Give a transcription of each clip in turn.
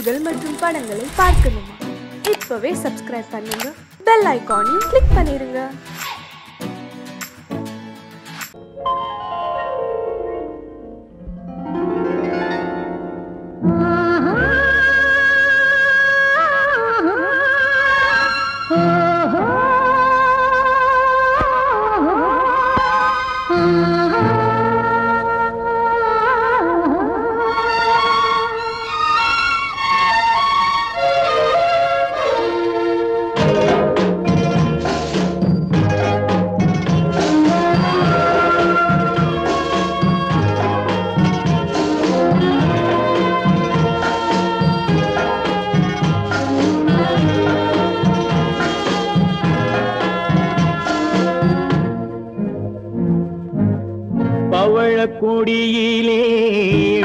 நிகழ்ச்சிகள் மற்றும் படங்களை பார்க்கணுமா? இப்பவே சப்ஸ்கிரைப் பண்ணுங்க, பெல் ஐகானையும் கிளிக் பண்ணிருங்க. கொடியிலே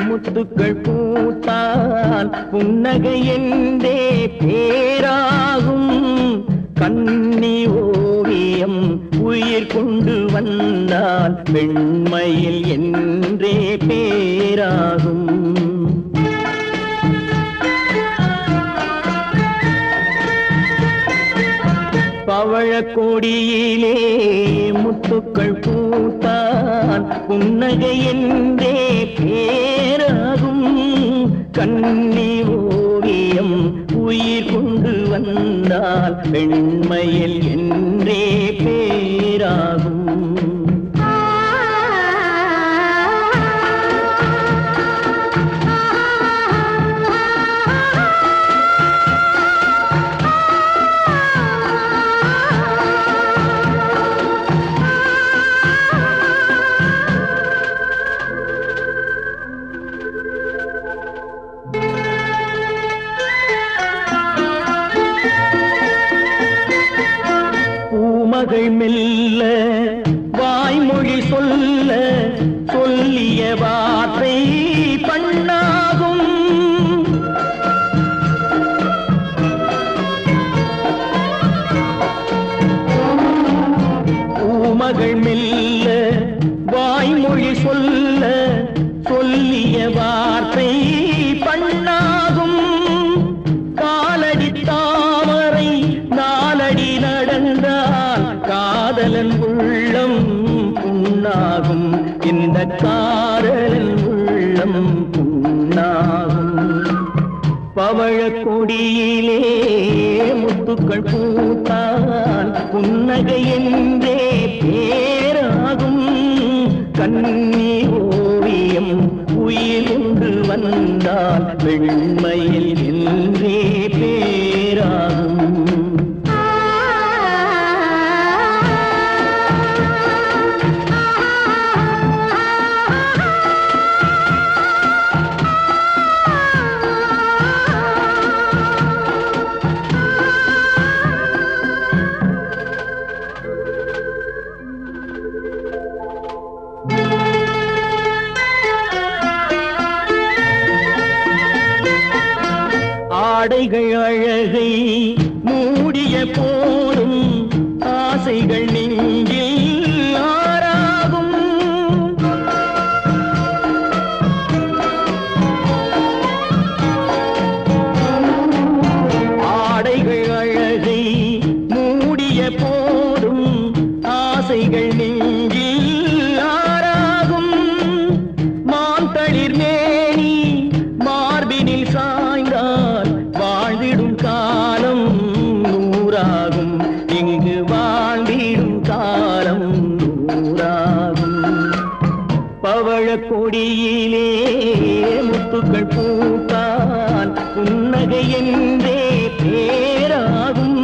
முத்துக்கள் பூத்தால் புன்னகை என்றே பேராகும். கண்ணி ஓவியம் உயிர் கொண்டு வந்தால் பெண்மையில் என்றே பேராகும். பவழக்கொடியிலே முத்துக்கள் பூத்தான் புன்னகை என்றே பேராகும். கண்ணி ஓவியம் உயிர் கொண்டு வந்தால் பெண்மையில் என்றே பேராகும். மகள் மெல்ல வாய்மொழி சொல்ல சொல்லிய வார்த்தை பண்ணாகும். பூமகள் மெல்ல வாய்மொழி சொல்ல சொல்லிய வார்த்தை பண்ணாகும். காலடி தாமரை நாலடி நடந்தால் காதலன் உள்ளம் புண்ணாகும். இந்த காதலன் உள்ளம் புண்ணாகும். பவழக்கொடியிலே முத்துக்கள் பூத்தால் புன்னகை என்றே பேராகும். கண்ணி ஓவியம் உயிர் கொண்டு வந்தால் பெண்மையில் என்றே பேராகும். ஆடைகள் அழகை மூடிய போதும் ஆசைகள் நெஞ்சில் ஆறாகும். ஆடைகள் அழகை மூடிய போதும் ஆசைகள் நெஞ்சில் ஆறாகும். மாந்தளிர் மேனி மார்பினில் சாய்ந்தால் வாழ்ந்திடும் காலம் நூறாகும். இங்கு வாழ்ந்திடும் காலம் நூறாகும். பவழக்கொடியிலே முத்துக்கள் பூத்தால் புன்னகை என்றே பேராகும்.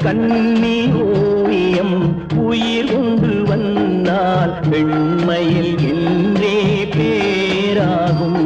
கண்ணி ஓவியம் உயிர் கொண்டு வந்தால் பெண்மையில் என்றே பேராகும்.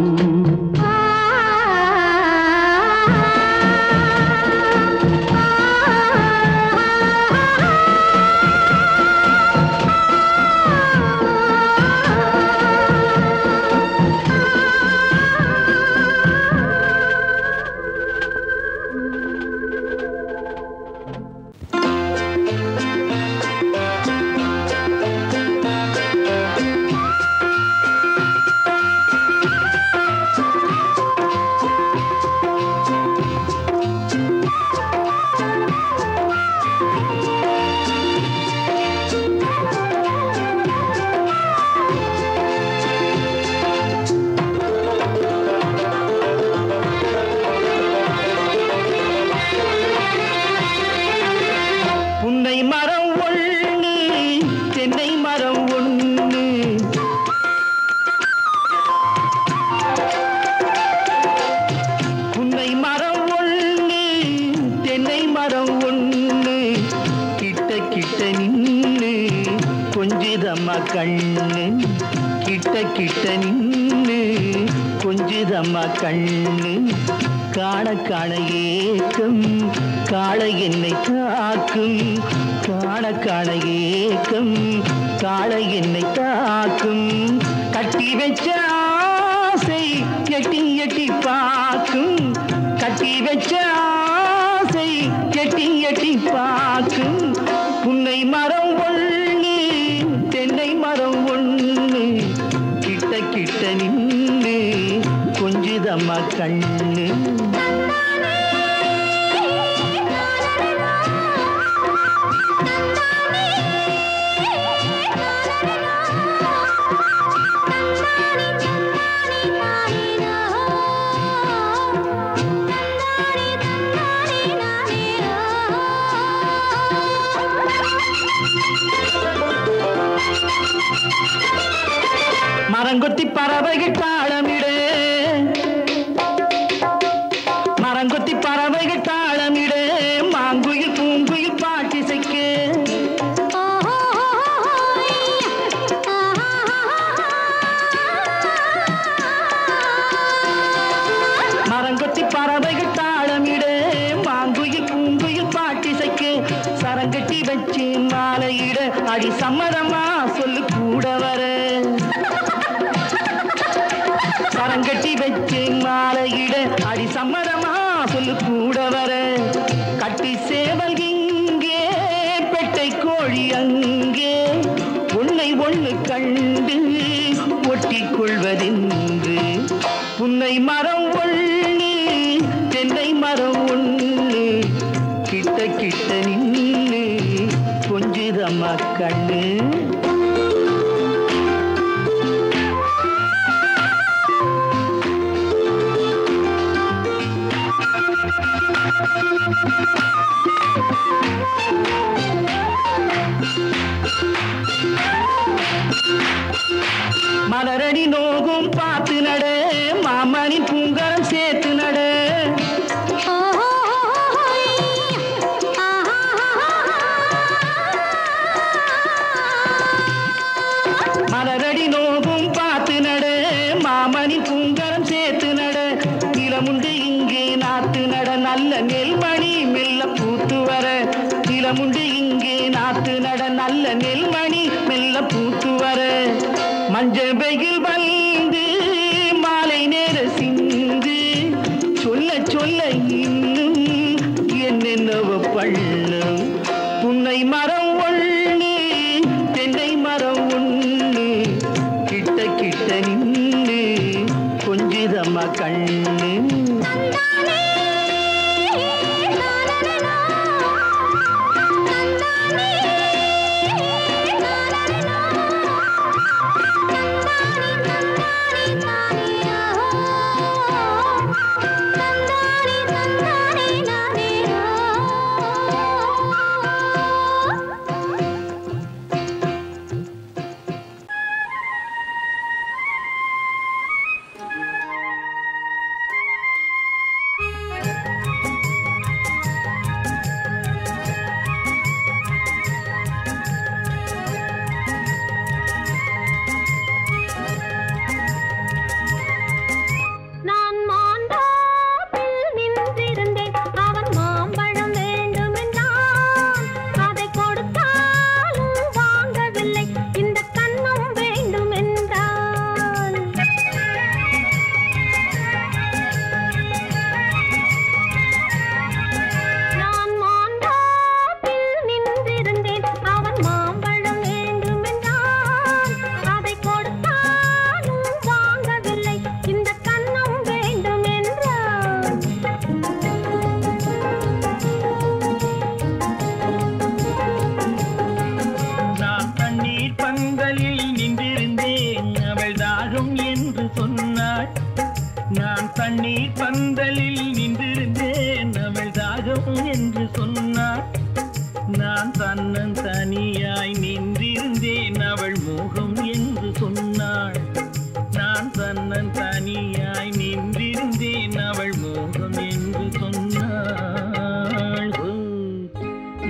கண்ணு கிட்ட கிட்ட நின்னு கொஞ்சுதம்மா கண்ணு காண காண ஏக்கம் காளை என்னை தாக்கும் காண காண ஏக்கம் காளை என்னை தாக்கும் கட்டி வச்ச ஆசை எட்டி எட்டி பார்க்கும் கட்டி வச்ச ஆசை எட்டி எட்டி பார்க்கும் புன்னை மரம் ஒண்ணு தென்னை மரம் ஒண்ணு கிட்ட கிட்ட நின்று கொஞ்சுதம்மா கண்ணு மரங்கொத்தி பறவைகள் தாளமிடு மரங்கொத்தி பறவைகள் தாளமிடு மாங்குயில் பூங்குயில் பாட்டிசைக்கு மரங்கொத்தி பறவைகள் தாளமிடு மாங்குயில் பூங்குயில் பாட்டிசைக்கு சரங்கட்டி வச்சு மாலையிட அடி சம்மதமா சொல்லு கூட வர சரங்கட்டி வச்சு மாலையிட அடி சம்மதமா சொல்லு கூட வர கட்டி சேவல் இங்கே பெட்டை கோழி அங்கே உன்னை ஒண்ணு கண்டு ஒட்டிக் கொள்வதென்று புன்னை மரம் ஒண்ணு தென்னை மரம் ஒண்ணு கிட்ட கிட்ட நின்று கொஞ்சுதம்மா கண்ணு மலரடி நோகும் பார்த்து நட மாமணி பூங்கரம் சேர்த்து நட மலரடி நோகும் பார்த்து நட மாமணி பூங்கரம் சேர்த்து நட நிலமுண்டு இங்கே நாத்து நட நல்ல நெல்மணி மெல்ல பூத்து வர நிலமுண்டு இங்கே நாத்து நட நல்ல நெல்மணி மெல்ல பூத்து வர மஞ்சள் வெயில் வந்து மாலை நேர சிந்து சொல்ல சொல்ல இன்னும் என்னென்னவ பண்ணும் புன்னை மரம் ஒண்ணு தென்னை மரம் ஒண்ணு கிட்ட கிட்ட நின்று கொஞ்சுதம்மா கண்ணு நான் தண்ணீர் பந்தலில் நின்றிருந்தேன் அவள் தாகம் என்று சொன்னாள் நான் தன்னன் தனியாய் நின்றிருந்தேன் அவள் மோகம் என்று சொன்னாள் நான் தன்னன் தனியாய் நின்றிருந்தேன் அவள் மோகம் என்று சொன்னாள்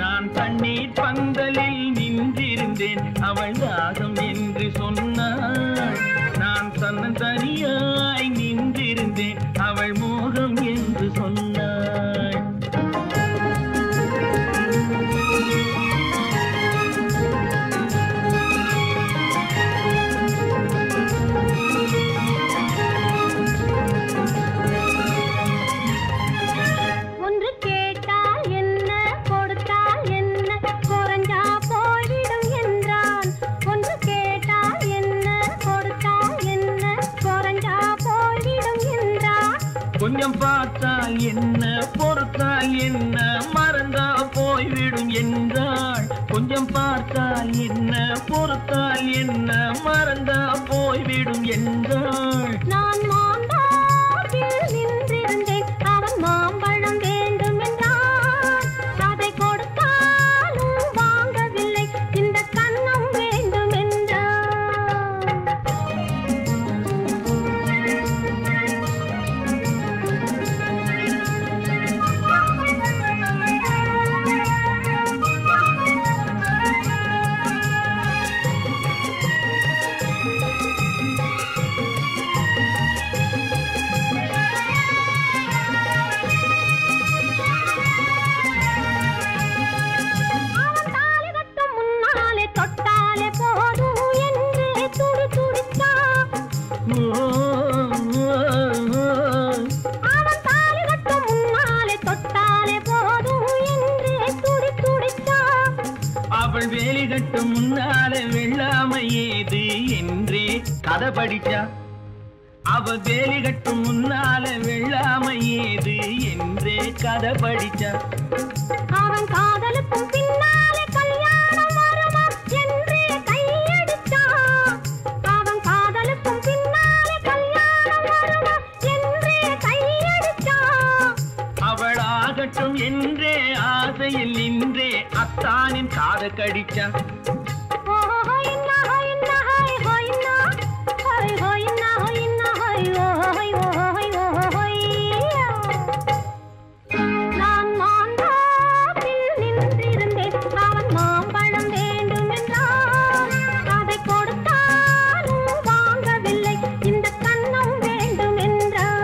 நான் தண்ணீர் பந்தலில் நின்றிருந்தேன் அவள் தாகம் என்று சொன்னாள். நான் தன்னந்தனியாய் நின்றிருந்தேன், அவள் மோகம் என்று சொன்னாள். ஒன்று கேட்டால் என்ன, கொடுத்தால் என்ன, குறைஞ்சா போய்விடும் என்றான். ஒன்று கேட்டால் என்ன, கொடுத்தால் என்ன, குறைஞ்சா போய்விடும் என்றான். கொஞ்சம் பார்த்தால் என்ன, பொறுத்தால் என்ன, மறந்தா போய்விடும் என்றாள். கொஞ்சம் பார்த்தால் என்ன, பொறுத்தால் என்ன, மறந்தா போய்விடும் என்றாள். நான் மாந்தாவில் நின்றிருந்தேன், அவன் மாம்பழம் வேண்டும் என்றான். அதை கொடுத்தாலும் வாங்கவில்லை, இந்த கன்னம் வேண்டும் என்றான். அவன் தாலி கட்டும் முன்னாலே தொட்டாலே போதும் என்றே துடி துடித்தான். அவன் தாலி கட்டும் முன்னாலே தொட்டாலே போதும் என்றே துடி துடித்தான். அவள் வேலி கட்டும் முன்னாலே வெள்ளாமை ஏது என்றே கதை படிச்சா. அவள் வேலி கட்டும் முன்னாலே வெள்ளாமை ஏது என்றே கதை படிச்சா. அவன் காதலுக்கும் பின்னாலே கல்யாணம் வருமா என்றே கையடித்தான். அவன் காதலுக்கும் பின்னாலே கல்யாணம் வருமா என்றே கையடித்தான். அவள் ஆகட்டும் என்றே ஆசையில் நின்றே அத்தானின் காதை கடிச்சா. நான் மாந்தாவில் நின்றிருந்தேன், அவன் மாம்பழம் வேண்டும் என்றான். அதை கொடுத்தாலும் வாங்கவில்லை, இந்த கன்னம் வேண்டும் என்றான்.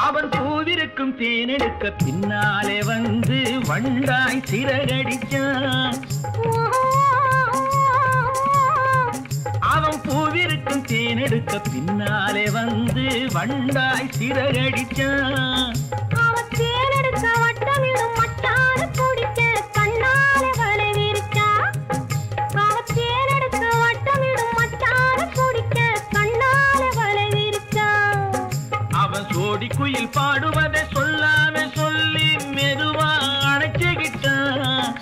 அவன் பூவிருக்கும் தேனெடுக்க பின்னாலே வந்து வண்டாய் சிறகடிச்சான். அவன் பூவிருக்கும் தேனெடுக்க பின்னாலே வந்து வண்டாய் சிறகடிச்சான். அவன் தேனெடுக்க வட்டமிடும் மட்டான குடிக்க கண்ணாலே வலை விரிச்சா. அவன் தேனெடுக்க வட்டமிடும் மட்டான குடிக்க கண்ணாலே வலை விரிச்சா. அவன் சோடி குயில் பாடுவதை சொல்லாம சொல்லி மெதுவா அணைச்சுக்கிட்டான்.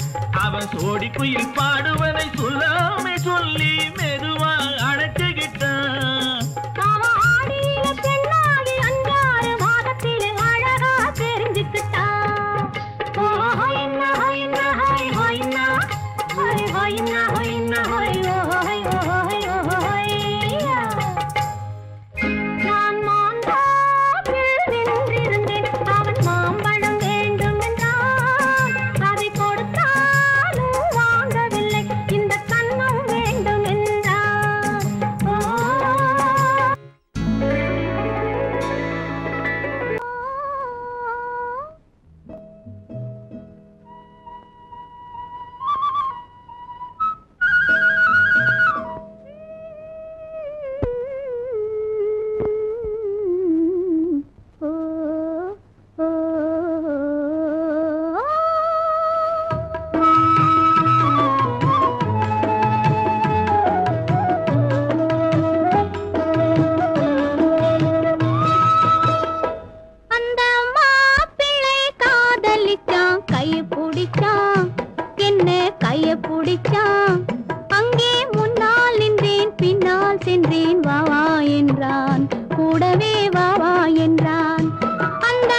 அவன் சோடி குயில் பாடுவதை சொல்லாம சொல்லி மெதுவா அணைச்சுக்கிட்டான். அவன் ஆடியில பெண்ணாகி 5-6 மாதத்திலே அழகா தெரிஞ்சுக்கிட்டான். ஹொய்னா ஹொய்னா ஹொய் ஹொய்னா ஹொய் ஹொய்னா ஹொய்னா ஹொய் ஹொய் ஹொய் ஹொய்யா. நான் மாந்தாவில் நின்றிருந்தேன், அவன் மாம்பழம் வேண்டும் என்றான். அதை கொடுத்தாலும் வாங்கவில்லை, இந்த கன்னம் வேண்டும் என்றான். அந்த மாப்பிள்ளை காதலிச்சான், கைய பிடிச்சான், என்ன கைய பிடிச்சான். அங்கே முன்னால் நின்றேன், பின்னால் சென்றேன், வா வா என்றான், கூடவே வா வா என்றான். அந்த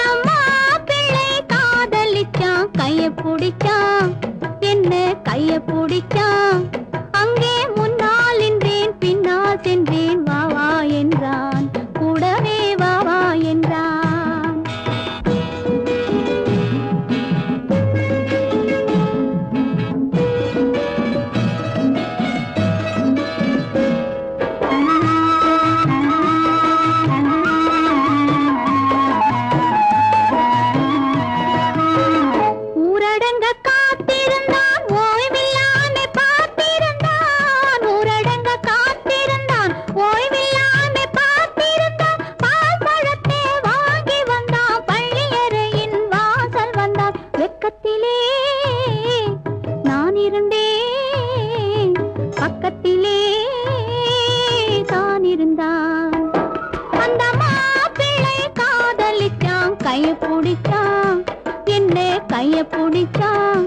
காதலிச்சான்.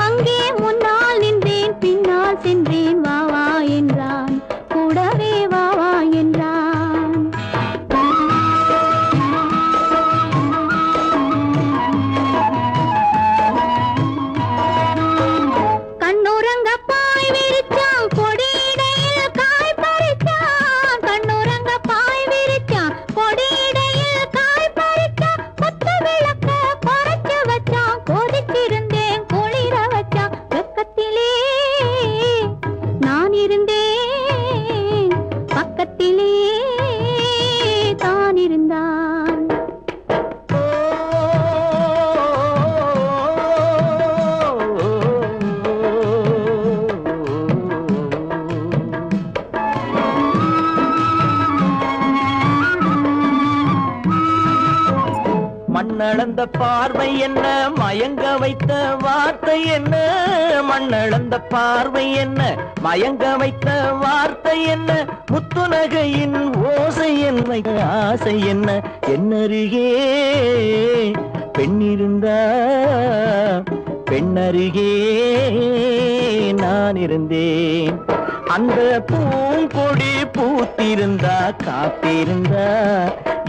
அங்கே முன்னால் நின்றேன், பின்னால் சென்றேன். வா வா என்றான், கூடவே வா வா என்றான். கண்ணுறங்க பாய் விரிச்சான், கொடியிடையில் காய் பறிச்சான். கண்ணுறங்க பாய் விரிச்சான், கொடியிடையில் காய் பறிச்சான். கொத்து விளக்க குறைச்சு வச்சான், கொதிச்சிருந்தேன் குளிர வச்சான். வெக்கத்திலே நான் இருந்தேன், பக்கத்திலே தான் இருந்தான். மண்ணளந்த பார்வை என்ன, மயங்க வைத்த வார்த்தை என்ன? மண்ணளந்த பார்வை என்ன, மயங்க வைத்த வார்த்தை என்ன? முத்துநகையின் ஓசை என்ன, ஆசை என்ன? என்னருகே பெண்ணிருந்தா, பெண்ணருகே நான் இருந்தேன். அந்த பூங்கொடி பூத்திருந்தா, காத்திருந்தா,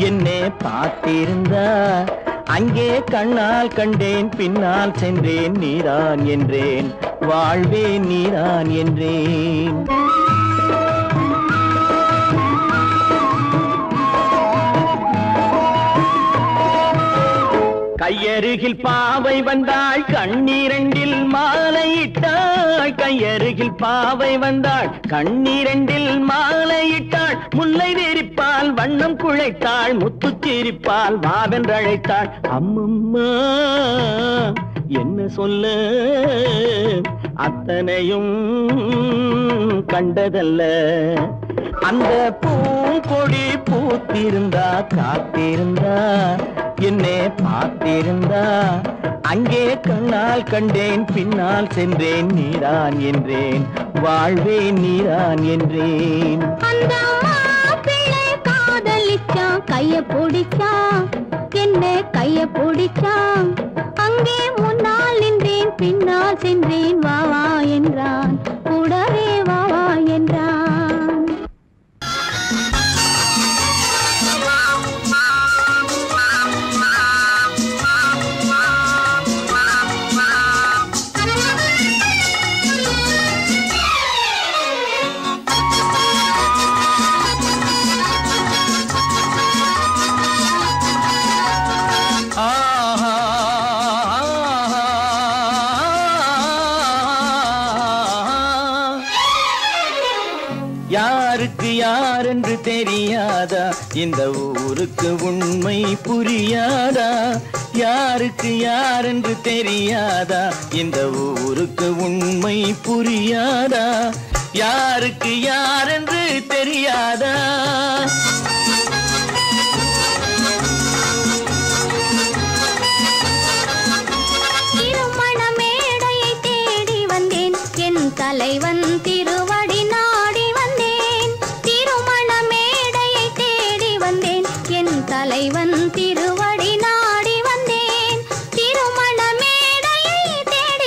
என்னை பார்த்திருந்தா, அங்கே கண்ணால் கண்டேன், பின்னால் சென்றேன். நீதான் என்றேன், வாழ்வே நீதான் என்றேன். கையருகில் பாவை வந்தாள், கண்ணீரண்டில் மாலையிட்டாள். கையருகில் பாவை வந்தாள், கண்ணீரண்டில் மாலையிட்டாள். முல்லை வெறிப்பால் வண்ணம் குழைத்தாள், முத்துச்சிரிப்பால் வாவென்றழைத்தாள். அம்மம்மா என்ன சொல்ல, அத்தனையும் கண்டதல்ல. அந்த பூங்கொடி பூத்திருந்தா, காத்திருந்தா, என்னை பார்த்திருந்தா, அங்கே கண்ணால் கண்டேன், பின்னால் சென்றேன். நீதான் என்றேன், வாழ்வே நீதான் என்றேன். அந்த பிள்ளை காதலிச்சான், கைய பிடிச்சான், என்ன கைய பிடிச்சான். அங்கே முன்னால் நின்றேன், பின்னால் சென்றேன். வா வா என்றான், கூடவே வா வா என்றான். யாருக்கு யார் என்று தெரியாதா, இந்த ஊருக்கு உண்மை புரியாதா? யாருக்கு யார் என்று தெரியாதா, இந்த ஊருக்கு உண்மை புரியாதா? யாருக்கு யார் என்று தெரியாதா? திருமண மேடையை தேடி வந்தேன், என் தலைவன் திருவடி நாடி வந்தேன். திருமண மேடையை தேடி வந்தேன், என் தலைவன் திருவடி நாடி வந்தேன். திருமண மேடையை தேடி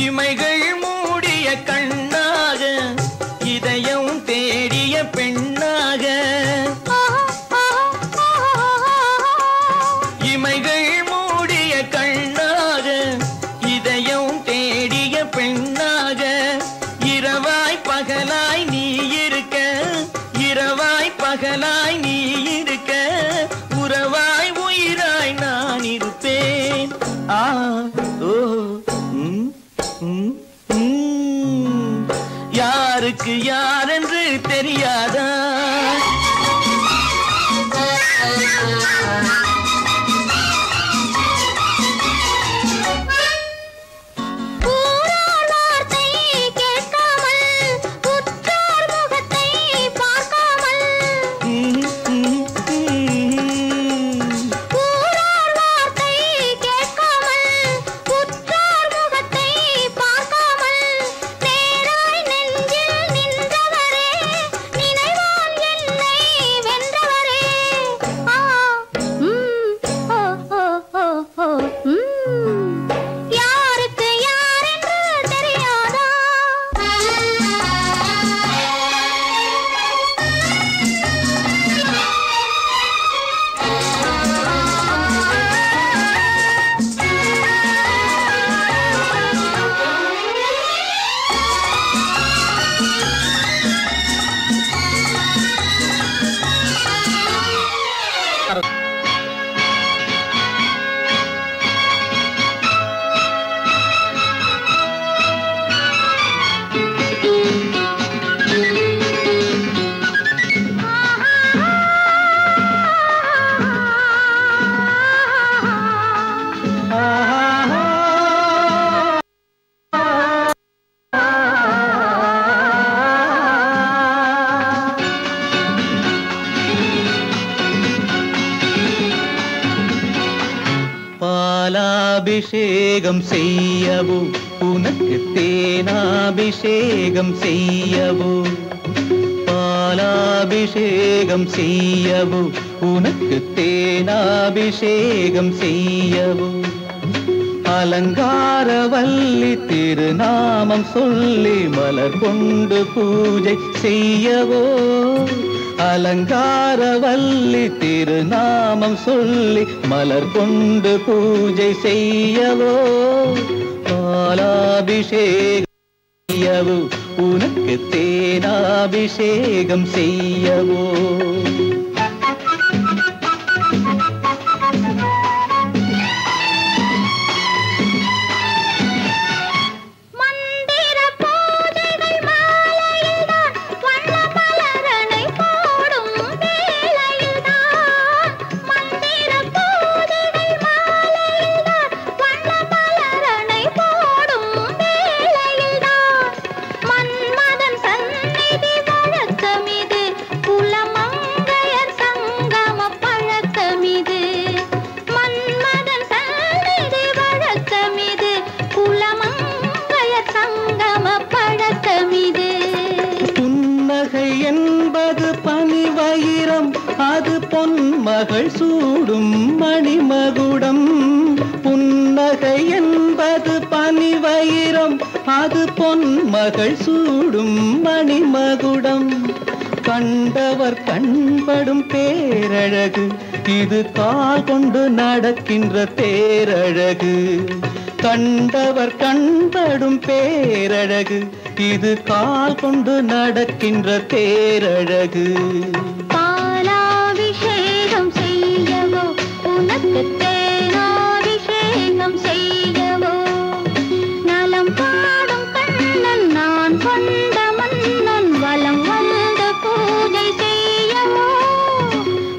இமைகள் மூடிய கண்ணாக, இதயம் தேடிய பெண்ணாக. இமைகள் மூடிய கண்ணாக, இதயம் தேடிய பெண்ணாக. இரவாய் பகலாய் நீ இருக்க, இரவாய் பகலாய் நீ இருக்க, உறவாய் உயிராய் நான் இருப்பேன். ஆ ஓ யாருக்கு யார் என்று தெரியாதா? பாலாபிஷேகம் செய்யவோ உனக்கு தேனாபிஷேகம் செய்யவோ பாலாபிஷேகம் செய்யவோ உனக்கு தேனாபிஷேகம் செய்யவோ அலங்காரவல்லி திருநாமம் சொல்லி மலர் கொண்டு பூஜை செய்யவோ அலங்காரவல்லி திருநாமம் சொல்லி மலர் கொண்டு பூஜை செய்யவோ பாலாபிஷேகம் செய்யவோ உனக்கு தேனாபிஷேகம் செய்யவோ மகள் சூடும் மணிமகுடம் புன்னகை என்பது பனிவயிரம் அது பொன்மகள் சூடும் மணிமகுடம் கண்டவர் கண்படும் பேரழகு இது கால் கொண்டு நடக்கின்ற தேரழகு கண்டவர் கண்படும் பேரழகு இது கால் கொண்டு நடக்கின்ற தேரழகு தேனாபிஷேகம் செய்யவோ நலம் பாடும் கண்ணன் நான் கொண்ட மன்னன் வலம் வந்து பூஜை செய்யவோ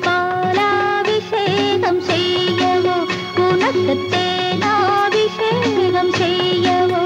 பாலாபிஷேகம் செய்யவோ உனக்கு தேனாபிஷேகம் செய்யவோ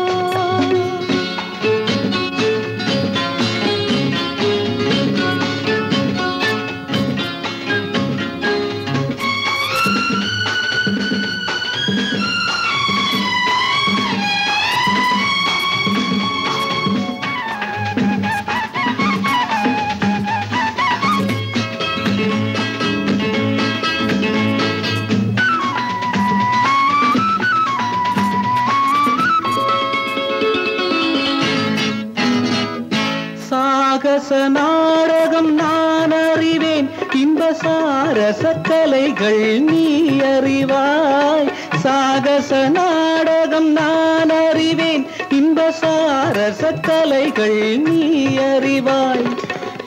சாகச நாடகம் நான் அறிவேன் இன்ப சாரச கலைகள் நீ அறிவாய் சாகச நாடகம் நான் அறிவேன் இன்ப சாரச கலைகள் நீ அறிவாய்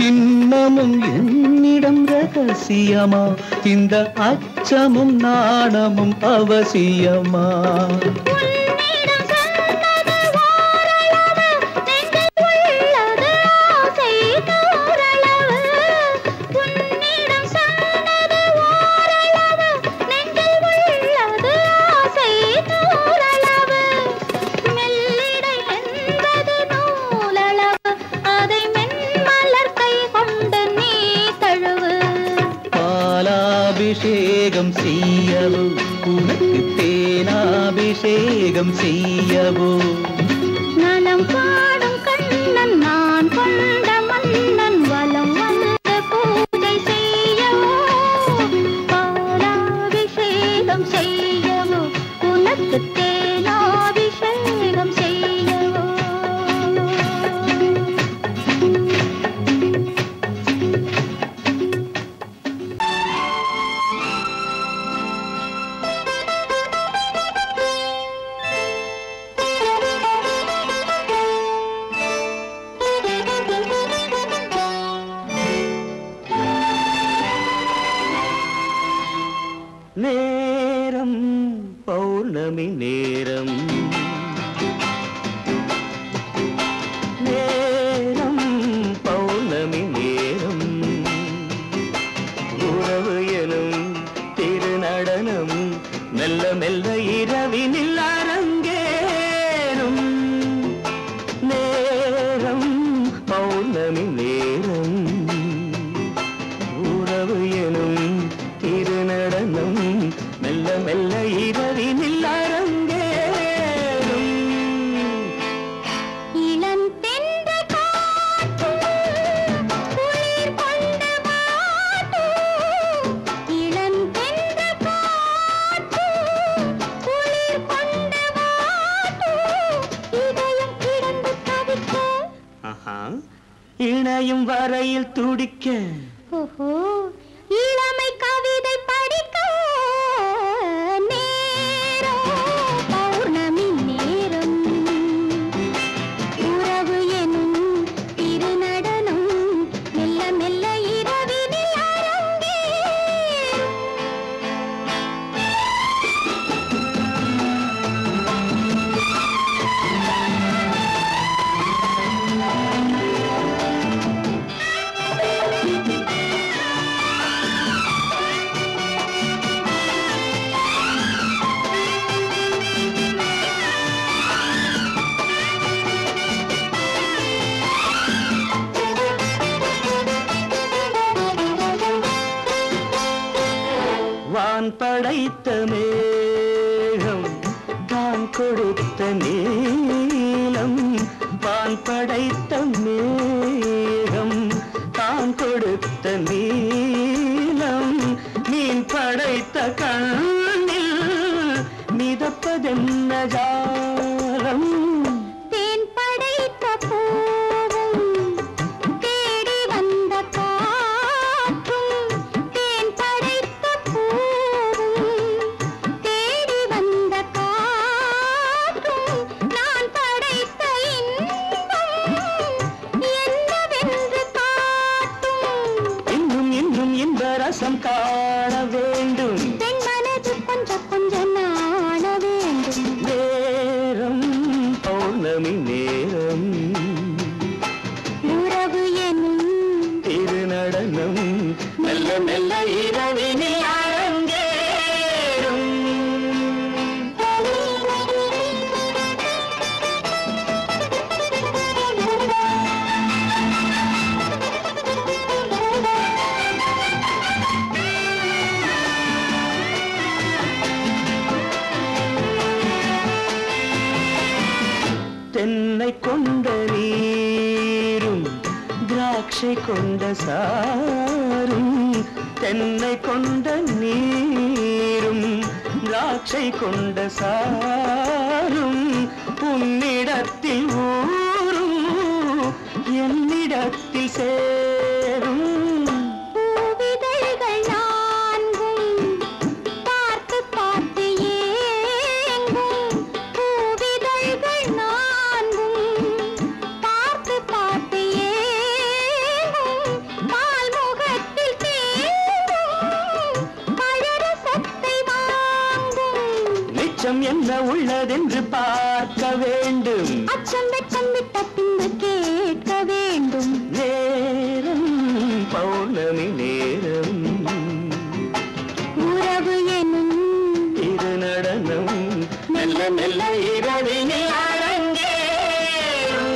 இன்னமும் என்னிடம் ரகசியமா இந்த அச்சமும் நாணமும் அவசியமா அபிஷேகம் செய்யவோ உனக்கு தேனாபிஷேகம் செய்யவோ நலம் பாடும் கண்ணன் நான் கொண்ட மன்னன் வலம் வந்து பூஜை செய்யவோ பாலாபிஷேகம் செய்யவோ உனக்கு தேனாபிஷேகம் செய்யவோ இணையும் வரையில் துடிக்க ஓஹோ இளமை கவிதை படிக்க நேரம் பௌர்ணமி நேரம் உறவு எனும் திருநடனம் மெல்ல மெல்ல இரவினில் அரங்கேறும். வான் படைத்த மேகம் தான் கொடுத்த நீலம் வான் படைத்த மேகம் தான் கொடுத்த நீலம் மீன் படைத்த கண்ணில் மிதப்பதென்ன ஜாலம் தேன் படைத்த பூவும் தேடி வந்த காற்றும் தேன் படைத்த பூவும் தேடி வந்த காற்றும் நான் படைத்த இன்பம் என்னவென்று காட்டும். இன்னும் இன்னும் இன்ப ரசம் காண வேண்டும் பெண் மனது கொஞ்சம் கொஞ்சம் நாண வேண்டும். நேரம் பௌர்ணமி நேரம் உறவு எனும் திருநடனம் மெல்ல மெல்ல இரவினில் அரங்கேறும். தென்னை கொண்ட நீரும் திராட்சை கொண்ட சாரும் தென்னை கொண்ட நீரும் திராட்சை கொண்ட சாரும் உன்னிடத்தில் ஊரும் என்னிடத்தில் சேரும் பூவிதழ்கள் நான்கும் பார்த்து பார்த்து ஏங்கும். பூவிதழ்கள் நான்கும் பார்த்து பார்த்து ஏங்கும். பால்முகத்தில் தேங்கும் பழரசத்தை வாங்கும். நிச்சம் என்ன உள்ளதென்று பார்க்க வேண்டும் அச்சம் வெச்சம் விட்ட பின்பு கேட்க வேண்டும். நேரம் பௌர்ணமி நேரம் உறவு எனும் திருநடனம் மெல்ல மெல்ல இரவினில் அரங்கேறும்.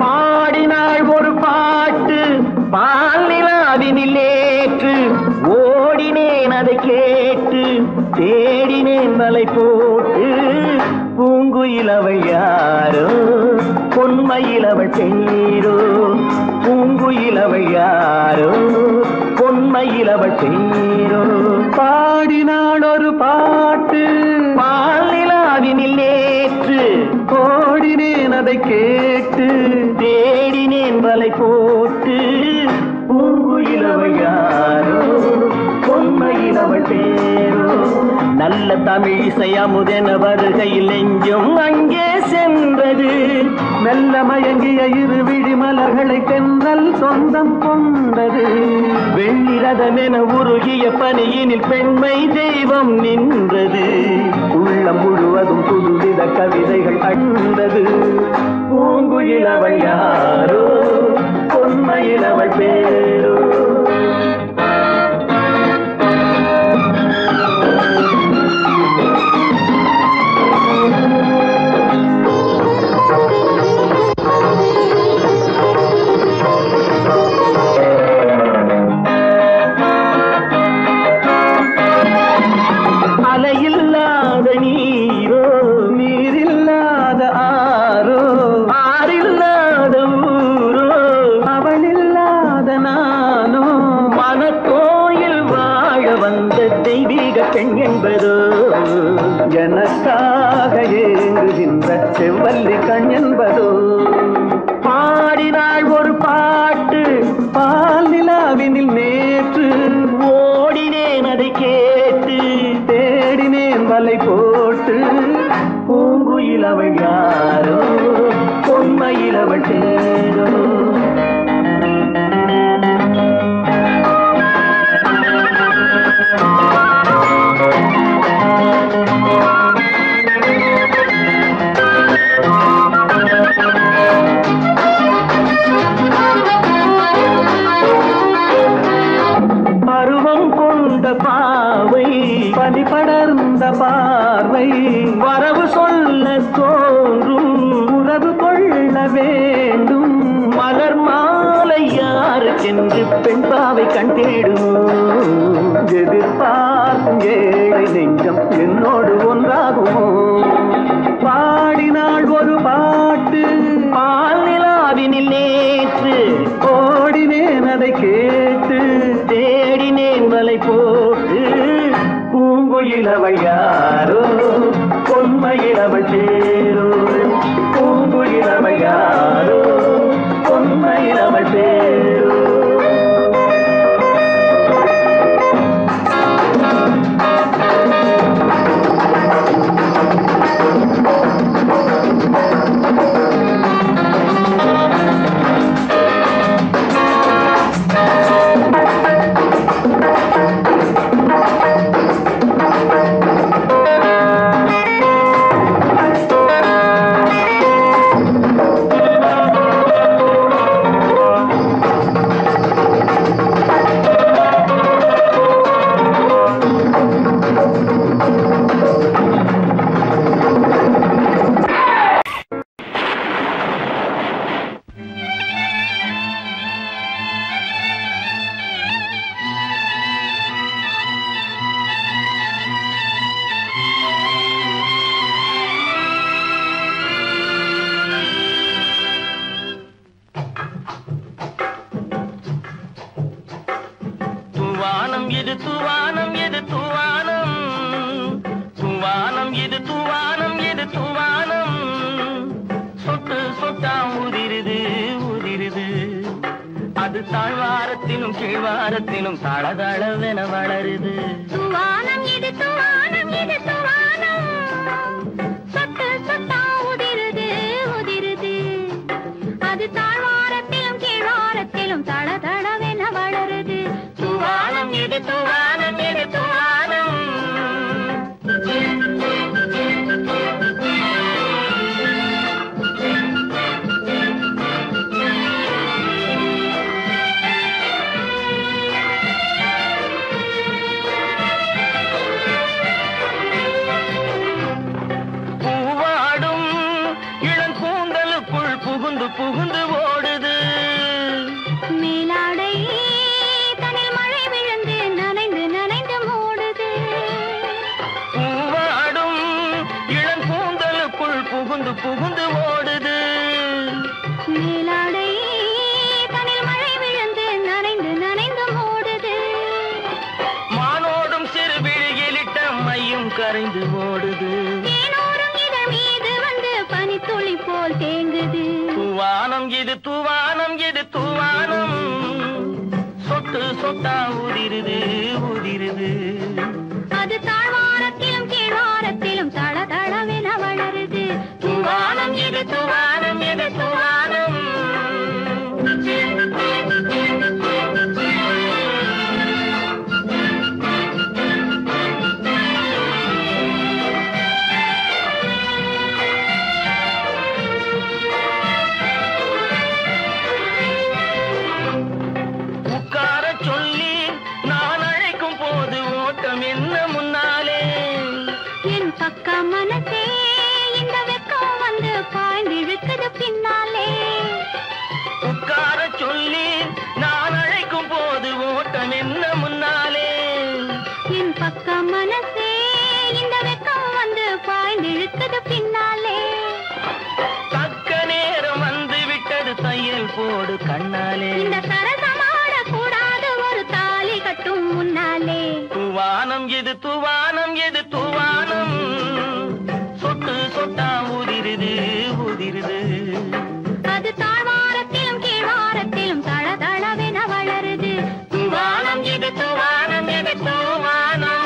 பாடினாள் ஒரு பாட்டு பால் நிலாவினில் ஏற்று ஓடினேன் அதை கேட்டு தேடினேன் வலை போட்டு பூங்குயிலவள் யாரோ பொன்மையிலவள் பேரோ பூங்குயிலவள் யாரோ பொன்மையிலவள் பேரோ பாடினாள் ஒரு பாட்டு பால் நிலாவினில் நேற்று ஓடினேன் அதை கேட்டு தேடினேன் வலை போட்டு பூங்குயிலவள் யாரோ பொன்மையிலவள் பேரோ நல்ல தமிழ் இசை அமுதென வருகையில் நெஞ்சும் அங்கே சென்றது மெல்ல மயங்கிய இரு விழி மலர்களை தென்றல் சொந்தம் கொண்டது வெண்ணிரதமென உருகிய பனியினில் பெண்மை தெய்வம் நின்றது உள்ளம் முழுவதும் புதுவித கவிதைகள் அண்டது பூங்குயிலவள் யாரோ பொன்மையிலவள் பேரோ தெய்வீக பெண் என்பதோ எனக்காக ஏங்குகின்ற செவ்வல்லி கண் என்பதோ பாடினாள் ஒரு பாட்டு பால் நிலாவினில் நேற்று ஓடினேன் அதை கேட்டு தேடினேன் வலை போட்டு பூங்குயில் அவள் யாரோ பொன்மையில் அவள் தேரோ பாவை பனி படர்ந்த பார்வை வரவு சொல்ல தோன்றும் உறவு கொள்ள வேண்டும் மலர் மாலை யாருக்கென்று பெண் பாவை கண் தேடுமோ எதிர்பார்க்கும் ஏழை நெஞ்சம் என்னோடு ஒன்றாகுமோ பாடினாள் ஒரு பாட்டு பால் நிலாவினில் நேற்று ஓடினேன் அதை கேட்டு தேடினேன் வலை போட்டு பூங்குயில் அவள் யாரோ பொன்மையில் அவள் சேரோ பூங்குயில் அவள் யாரோ பொன்மையில் அவள் சேரோ தாழ்வாரத்திலும் கீழ்வாரத்திலும் தளதளவென வளருது துவானம் இது துவானம் இது துவானம் சொட்டு சொட்டா உதிருது உதிருது அது தாழ்வாரத்திலும் கீழ்வாரத்திலும் தளதளவென வளருது துவானம் இது துவானம் இது துவானம் புகுந்து ஓடுது மேலாடை தனில் மழை விழுந்து நனைந்து நனைந்து மூடுது பூவாடும் இளம் கூந்தலுக்குள் புகுந்து புகுந்து ஓடுது மேலாடை தனில் மழை விழுந்து நனைந்து நனைந்து மூடுது மானோடும் சிறு விழியிலிட்ட மையும் கரைந்து ஓடுது தேனோரும் இதழ் மீது வந்து பனித்துளி போல் தேங்குது துவானம் இது துவானம் இது துவானம் சொட்டு சொட்டா உதிருது உதிருது அது தாழ்வாரத்திலும் கீழ்வாரத்திலும் தளதளவென வளருது துவானம் இது துவானம் இது துவானம் பக்க மனசே இந்த வெக்கம் வந்து பாய்ந்திழுக்குது பின்னாலே உட்கார சொல்லி நான் அழைக்கும் போது ஓட்டம் என்ன முன்னாலே என் பக்க மனசே இந்த வெக்கம் வந்து பாய்ந்திழுக்குது பின்னாலே தக்க நேரம் வந்து விட்டது தையல் போடு கண்ணாலே இந்த சரசமாட கூடாது ஒரு தாலி கட்டும் முன்னாலே துவானம் தூவானம் எது தூவானம் எது தூவானம் சொட்டு சொட்டா உதிருது உதிருது அது தாழ்வாரத்திலும் கீழ்வாரத்திலும் தளதளவென வளருது தூவானம் எது தூவானம் எது தூவானம்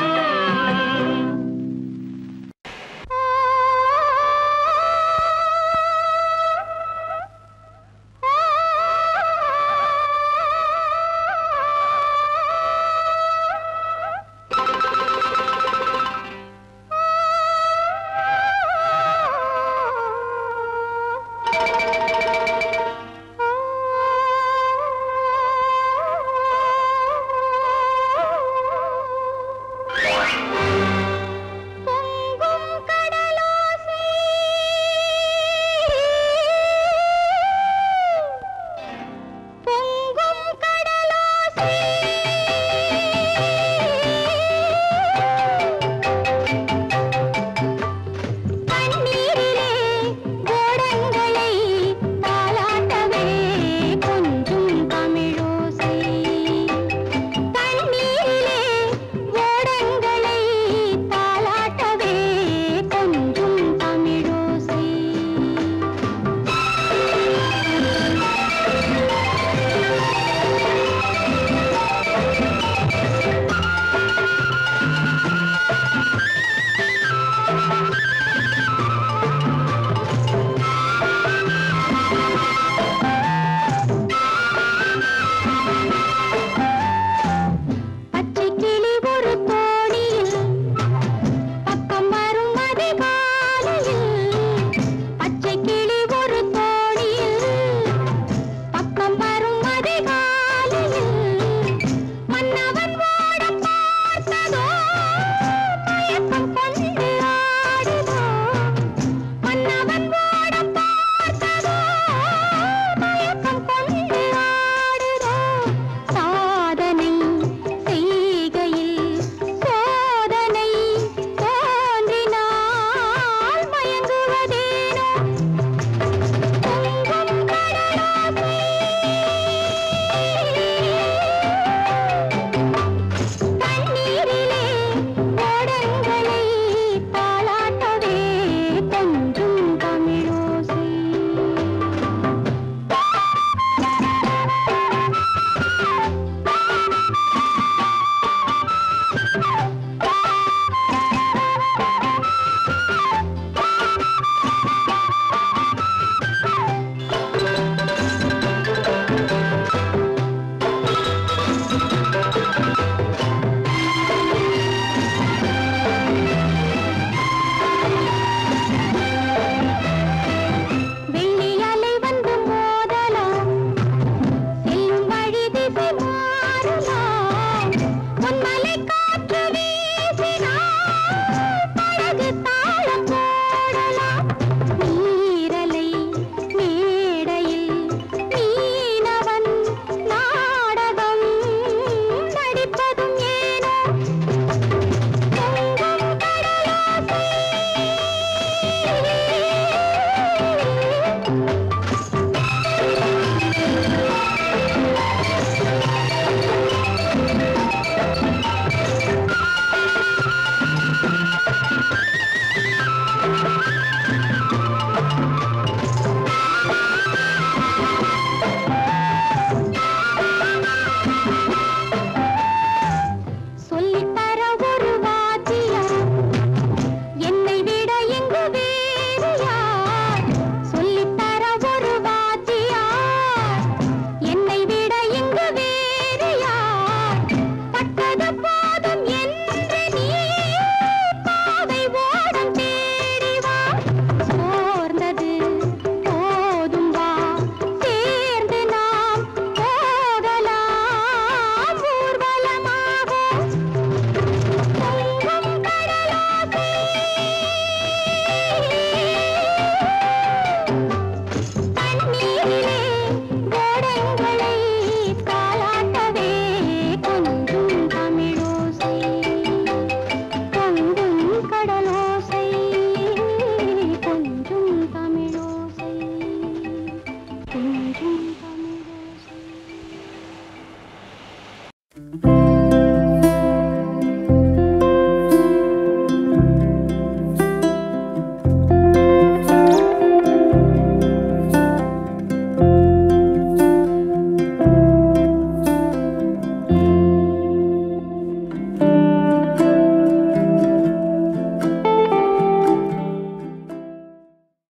மாறலாம் உன் மலைக்கா